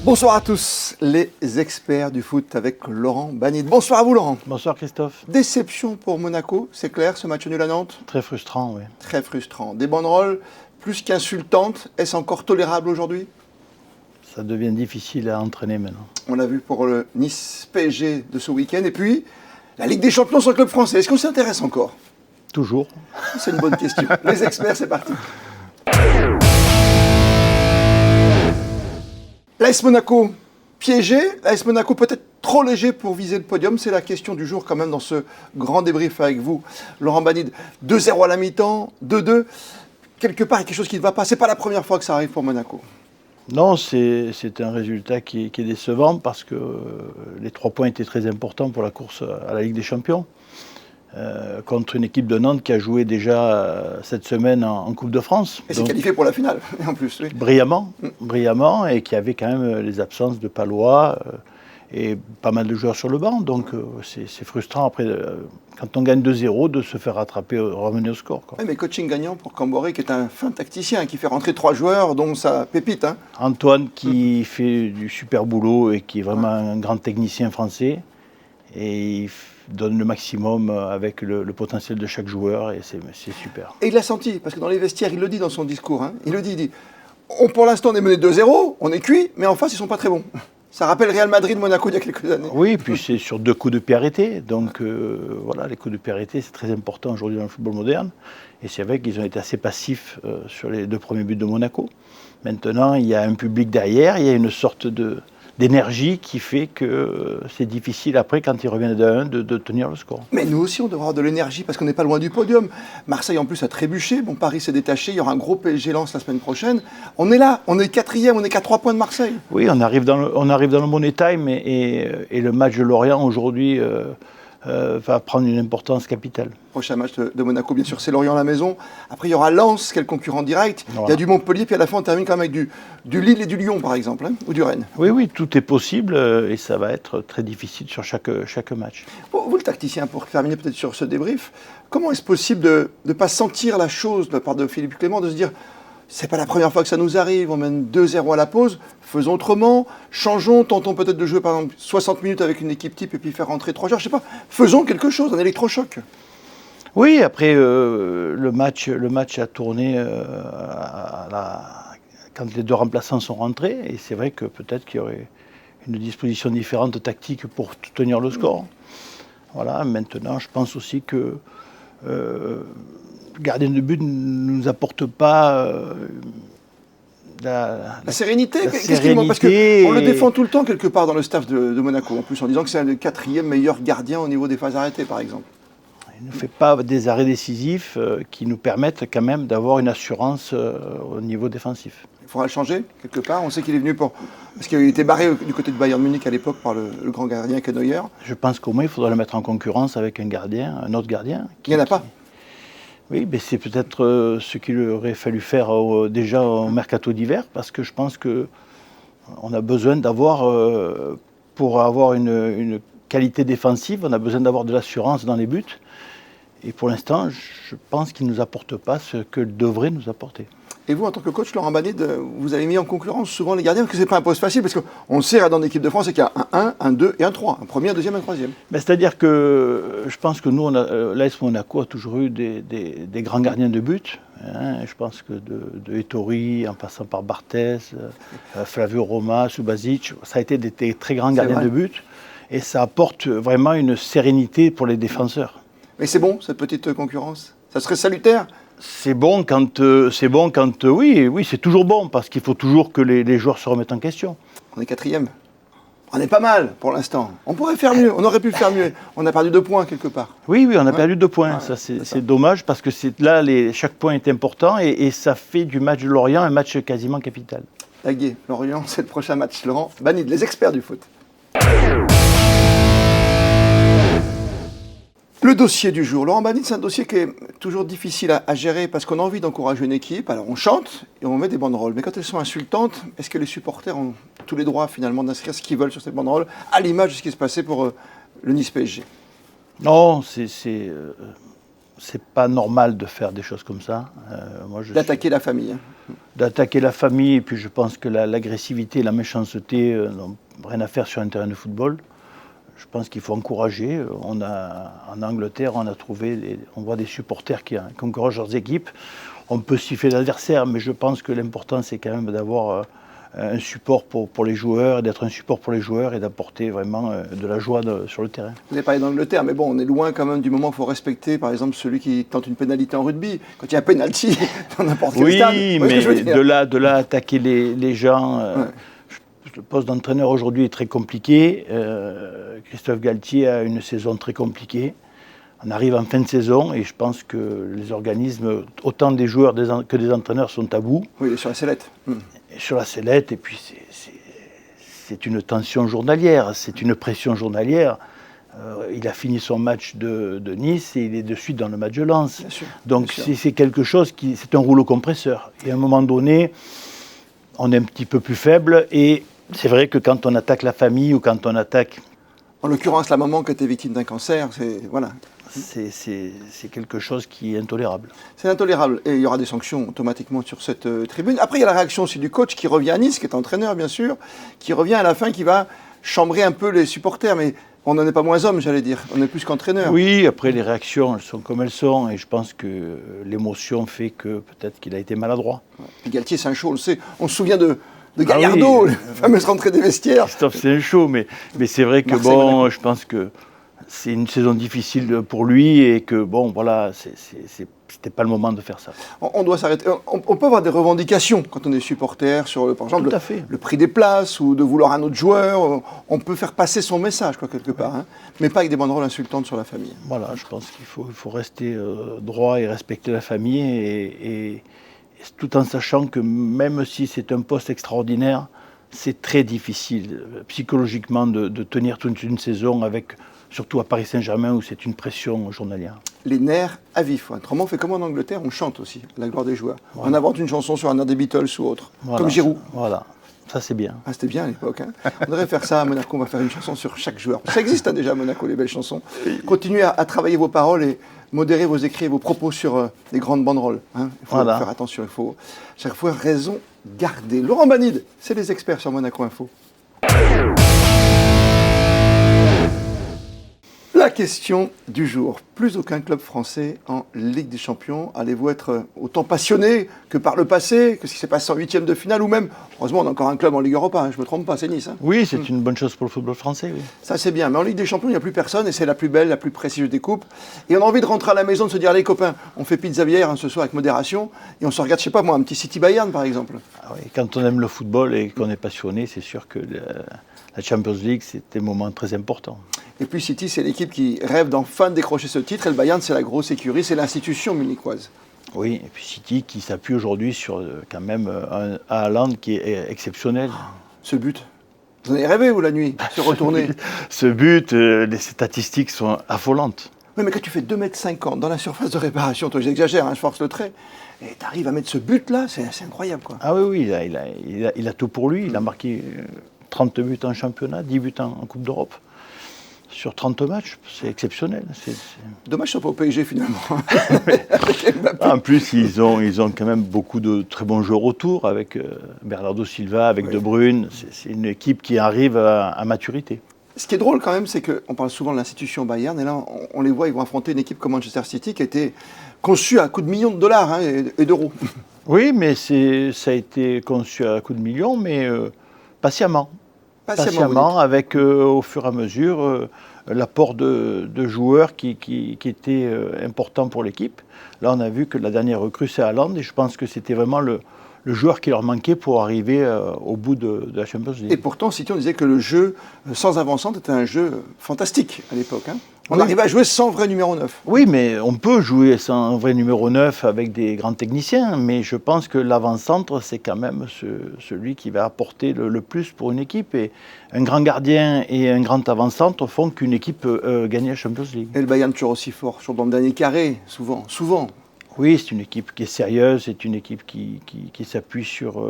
Bonsoir à tous, les experts du foot avec Laurent Banide. Bonsoir à vous Laurent. Bonsoir Christophe. Déception pour Monaco, c'est clair, ce match nul à Nantes? Très frustrant, oui. Très frustrant. Des banderoles plus qu'insultantes, est-ce encore tolérable aujourd'hui? Ça devient difficile à entraîner maintenant. On l'a vu pour le Nice PSG de ce week-end. Et puis, la Ligue des Champions sans club français, est-ce qu'on s'intéresse encore? Toujours. C'est une bonne question. Les experts, c'est parti. L'AS Monaco piégé, l'AS Monaco peut-être trop léger pour viser le podium, c'est la question du jour quand même dans ce grand débrief avec vous. Laurent Banide, 2-0 à la mi-temps, 2-2. Quelque part, il y a quelque chose qui ne va pas. C'est pas la première fois que ça arrive pour Monaco. Non, c'est un résultat qui est décevant parce que les 3 points étaient très importants pour la course à la Ligue des Champions. Contre une équipe de Nantes qui a joué déjà cette semaine en Coupe de France. Et s'est qualifié pour la finale, en plus. Oui. Brillamment, et qui avait quand même les absences de Palois et pas mal de joueurs sur le banc. Donc c'est frustrant après, quand on gagne 2-0, de se faire rattraper, revenir au score. Oui, mais coaching gagnant pour Camboré, qui est un fin tacticien, qui fait rentrer 3 joueurs, dont sa pépite. Hein. Antoine, qui fait du super boulot et qui est vraiment un grand technicien français. Et il donne le maximum avec le potentiel de chaque joueur et c'est super. Et il l'a senti, parce que dans les vestiaires, il le dit dans son discours, hein, il dit, pour l'instant on est mené 2-0, on est cuit, mais en face ils ne sont pas très bons. Ça rappelle Real Madrid, Monaco il y a quelques années. Oui, et puis c'est sur 2 coups de pied arrêtés, donc voilà, les coups de pied arrêtés c'est très important aujourd'hui dans le football moderne. Et c'est vrai qu'ils ont été assez passifs sur les 2 premiers buts de Monaco. Maintenant il y a un public derrière, il y a une sorte d'énergie qui fait que c'est difficile après, quand ils reviennent de 1, de tenir le score. Mais nous aussi, on devra avoir de l'énergie parce qu'on n'est pas loin du podium. Marseille, en plus, a trébuché. Bon, Paris s'est détaché. Il y aura un gros PSG Lens la semaine prochaine. On est là. On est 4e. On est qu'à 3 points de Marseille. Oui, on arrive dans le bon état, et le match de Lorient aujourd'hui va prendre une importance capitale. Prochain match de Monaco, bien sûr, c'est Lorient à la maison. Après, il y aura Lens, qui est le concurrent direct. Voilà. Il y a du Montpellier, puis à la fin, on termine quand même avec du Lille et du Lyon, par exemple, hein, ou du Rennes. Oui, tout est possible et ça va être très difficile sur chaque match. Vous, le tacticien, pour terminer peut-être sur ce débrief, comment est-ce possible de ne pas sentir la chose de la part de Philippe Clément, de se dire c'est pas la première fois que ça nous arrive, on mène 2-0 à la pause, faisons autrement, changeons, tentons peut-être de jouer par exemple 60 minutes avec une équipe type et puis faire rentrer 3 joueurs, je sais pas, faisons quelque chose, un électrochoc. Oui, après le match a tourné quand les 2 remplaçants sont rentrés, et c'est vrai que peut-être qu'il y aurait une disposition différente tactique pour tenir le score. Voilà, maintenant je pense aussi que le gardien de but ne nous apporte pas la sérénité. Qu'est-ce qu'il manque ? Parce qu'on le défend tout le temps quelque part dans le staff de Monaco, en plus en disant que c'est le 4e meilleur gardien au niveau des phases arrêtées, par exemple. Il ne fait pas des arrêts décisifs qui nous permettent quand même d'avoir une assurance au niveau défensif. Il faudra le changer quelque part. On sait qu'il est venu parce qu'il était barré du côté de Bayern Munich à l'époque par le grand gardien Neuer. Je pense qu'au moins il faudra le mettre en concurrence avec un autre gardien. Il n'y en a pas. Oui, mais c'est peut-être ce qu'il aurait fallu faire déjà au mercato d'hiver, parce que je pense qu'on a besoin d'avoir, pour avoir une qualité défensive, on a besoin d'avoir de l'assurance dans les buts. Et pour l'instant, je pense qu'il ne nous apporte pas ce que devrait nous apporter. Et vous, en tant que coach, Laurent Banide, vous avez mis en concurrence souvent les gardiens, parce que ce n'est pas un poste facile, parce qu'on sait dans l'équipe de France qu'il y a un 1, un 2 et un 3, un premier, un deuxième, un troisième. C'est-à-dire que je pense que nous, l'AS Monaco a toujours eu des grands gardiens de but. Hein, je pense que de Ettori, en passant par Barthez, Flavio Roma, Subasic, ça a été des très grands gardiens de but. Et ça apporte vraiment une sérénité pour les défenseurs. Mais c'est bon, cette petite concurrence? Ça serait salutaire? C'est bon quand oui, c'est toujours bon, parce qu'il faut toujours que les joueurs se remettent en question. On est 4e. On est pas mal pour l'instant. On pourrait faire mieux, on aurait pu faire mieux. On a perdu 2 points quelque part. Oui, on a perdu 2 points. Ouais, ça, c'est dommage, parce que là, chaque point est important et ça fait du match de Lorient un match quasiment capital. Tagué, Lorient, c'est le prochain match. Laurent Banide, les experts du foot. Le dossier du jour. Laurent Banide, c'est un dossier qui est toujours difficile à gérer parce qu'on a envie d'encourager une équipe. Alors on chante et on met des banderoles. Mais quand elles sont insultantes, est-ce que les supporters ont tous les droits finalement d'inscrire ce qu'ils veulent sur ces banderoles, à l'image de ce qui se passait pour le Nice PSG? Non, c'est pas normal de faire des choses comme ça. D'attaquer la famille. Hein. d'attaquer la famille, et puis je pense que l'agressivité et la méchanceté n'ont rien à faire sur un terrain de football. Je pense qu'il faut encourager. En Angleterre, on voit des supporters qui encouragent leurs équipes. On peut siffler l'adversaire, mais je pense que l'important, c'est quand même d'avoir un support pour les joueurs, d'être un support pour les joueurs et d'apporter vraiment de la joie sur le terrain. Vous avez parlé d'Angleterre, mais bon, on est loin quand même du moment où il faut respecter, par exemple, celui qui tente une pénalité en rugby. Quand il y a un penalty dans n'importe quel stade. Oui, mais de là attaquer les gens... Le poste d'entraîneur aujourd'hui est très compliqué. Christophe Galtier a une saison très compliquée. On arrive en fin de saison et je pense que les organismes, autant des joueurs que des entraîneurs, sont à bout. Oui, il est sur la sellette. Sur la sellette, et puis c'est une tension journalière, c'est une pression journalière. Il a fini son match de Nice et il est de suite dans le match de Lens. Bien sûr, donc c'est quelque chose c'est un rouleau compresseur. Et à un moment donné, on est un petit peu plus faible et c'est vrai que quand on attaque la famille ou quand on attaque... En l'occurrence, la maman qui était victime d'un cancer, c'est quelque chose qui est intolérable. C'est intolérable et il y aura des sanctions automatiquement sur cette tribune. Après, il y a la réaction aussi du coach qui revient à Nice, qui est entraîneur bien sûr, qui revient à la fin, qui va chambrer un peu les supporters. Mais on n'en est pas moins homme, j'allais dire. On est plus qu'entraîneur. Oui, après les réactions, elles sont comme elles sont. Et je pense que l'émotion fait que peut-être qu'il a été maladroit. Puis Galtier, c'est un show, on le sait. On se souvient de Gallardo, la fameuse rentrée des vestiaires. Christophe, c'est un show, mais c'est vrai que Marseille, je pense que c'est une saison difficile pour lui et que c'était pas le moment de faire ça. On doit s'arrêter. On peut avoir des revendications quand on est supporter sur, par exemple, le prix des places ou de vouloir un autre joueur. On peut faire passer son message, quelque part, mais pas avec des banderoles insultantes sur la famille. Voilà, je pense qu'il faut rester droit et respecter la famille et tout en sachant que même si c'est un poste extraordinaire, c'est très difficile psychologiquement de tenir toute une saison, surtout à Paris Saint-Germain où c'est une pression journalière. Les nerfs à vif. Autrement, on fait comme en Angleterre, on chante aussi, la gloire des joueurs. Voilà. On invente une chanson sur un air des Beatles ou autre, comme Giroud. Voilà, ça c'est bien. Ah, c'était bien à l'époque. On devrait faire ça à Monaco, on va faire une chanson sur chaque joueur. Ça existe déjà à Monaco, les belles chansons. Continuez à travailler vos paroles et modérer vos écrits et vos propos sur les grandes banderoles. Il faut faire attention, il faut chaque fois raison garder. Laurent Banide, c'est les experts sur Monaco Info. La question du jour. Plus aucun club français en Ligue des Champions. Allez-vous être autant passionné que par le passé, que ce qui s'est passé en huitième de finale, ou même, heureusement, on a encore un club en Ligue Europa, je ne me trompe pas, c'est Nice. Oui, c'est une bonne chose pour le football français. Oui. Ça, c'est bien. Mais en Ligue des Champions, il n'y a plus personne, et c'est la plus belle, la plus prestigieuse des coupes. Et on a envie de rentrer à la maison, de se dire, allez copains, on fait pizza bière ce soir avec modération, et on se regarde, je sais pas moi, un petit City Bayern, par exemple. Ah oui, quand on aime le football et qu'on est passionné, c'est sûr que la Champions League, c'est un moment très important. Et puis City, c'est l'équipe qui rêve d'enfin décrocher ce titre. Et le Bayern, c'est la grosse écurie, c'est l'institution munichoise. Oui, et puis City qui s'appuie aujourd'hui sur quand même un Haaland qui est exceptionnel. Ce but, vous en avez rêvé, vous, la nuit, se retourner? Ce but, les statistiques sont affolantes. Oui, mais quand tu fais 2,50 m dans la surface de réparation, toi j'exagère, je force le trait, et tu arrives à mettre ce but-là, c'est incroyable, quoi. Ah oui, il a tout pour lui. Il a marqué 30 buts en championnat, 10 buts en Coupe d'Europe. Sur 30 matchs, c'est exceptionnel. Dommage, qu'ils ne sont pas au PSG finalement. En plus, ils ont quand même beaucoup de très bons joueurs autour, avec Bernardo Silva, avec De Bruyne. C'est une équipe qui arrive à maturité. Ce qui est drôle quand même, c'est qu'on parle souvent de l'institution Bayern, et là, on les voit, ils vont affronter une équipe comme Manchester City qui a été conçue à coups de millions de dollars et d'euros. Oui, mais ça a été conçu à coups de millions, mais patiemment. Patiemment, avec au fur et à mesure l'apport de joueurs qui étaient importants pour l'équipe. Là, on a vu que la dernière recrue, c'est Haaland, et je pense que c'était vraiment le joueur qui leur manquait pour arriver au bout de la Champions League. Et pourtant, City, on disait que le jeu sans avant-centre était un jeu fantastique à l'époque. On arrivait à jouer sans vrai numéro 9. Oui, mais on peut jouer sans vrai numéro 9 avec des grands techniciens, mais je pense que l'avant-centre, c'est quand même celui qui va apporter le plus pour une équipe. Et un grand gardien et un grand avant-centre font qu'une équipe peut gagner la Champions League. Et le Bayern toujours aussi fort, toujours dans le dernier carré, souvent. Oui, c'est une équipe qui est sérieuse, c'est une équipe qui s'appuie sur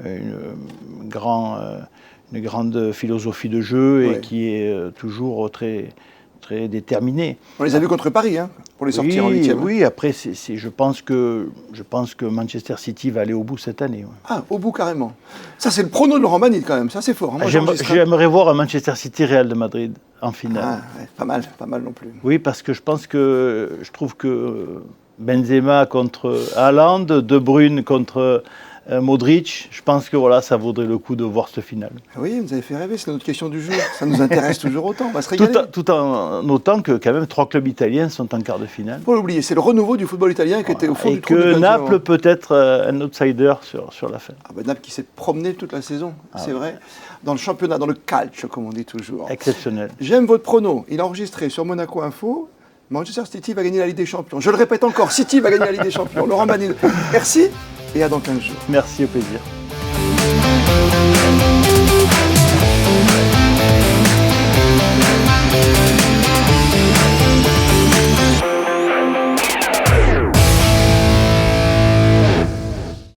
une grande philosophie de jeu et qui est toujours très très déterminés. On les a vus contre Paris, hein, pour les sortir en huitième. Oui, après, je pense que Manchester City va aller au bout cette année. Ouais. Ah, au bout carrément. Ça, c'est le prono de Laurent Banide quand même. Ça, c'est fort. Hein. Moi, J'aimerais voir un Manchester City Real de Madrid en finale. Ah, ouais, pas mal non plus. Oui, parce que je trouve que Benzema contre Haaland, De Bruyne contre Modric, je pense que voilà, ça vaudrait le coup de voir cette finale. Oui, vous nous avez fait rêver, c'est notre question du jour. Ça nous intéresse toujours autant, on va se régaler. Tout en notant que quand même 3 clubs italiens sont en quart de finale. Faut l'oublier, c'est le renouveau du football italien qui était au fond du trou. Et que Naples peut être un outsider sur la fin. Ah ben Naples qui s'est promené toute la saison, c'est vrai. Dans le championnat, dans le calcio, comme on dit toujours. Exceptionnel. J'aime votre prono. Il est enregistré sur Monaco Info. Manchester City va gagner la Ligue des Champions. Je le répète encore, City va gagner la Ligue des Champions. Laurent Banide, merci et à dans 15 jours. Merci, au plaisir.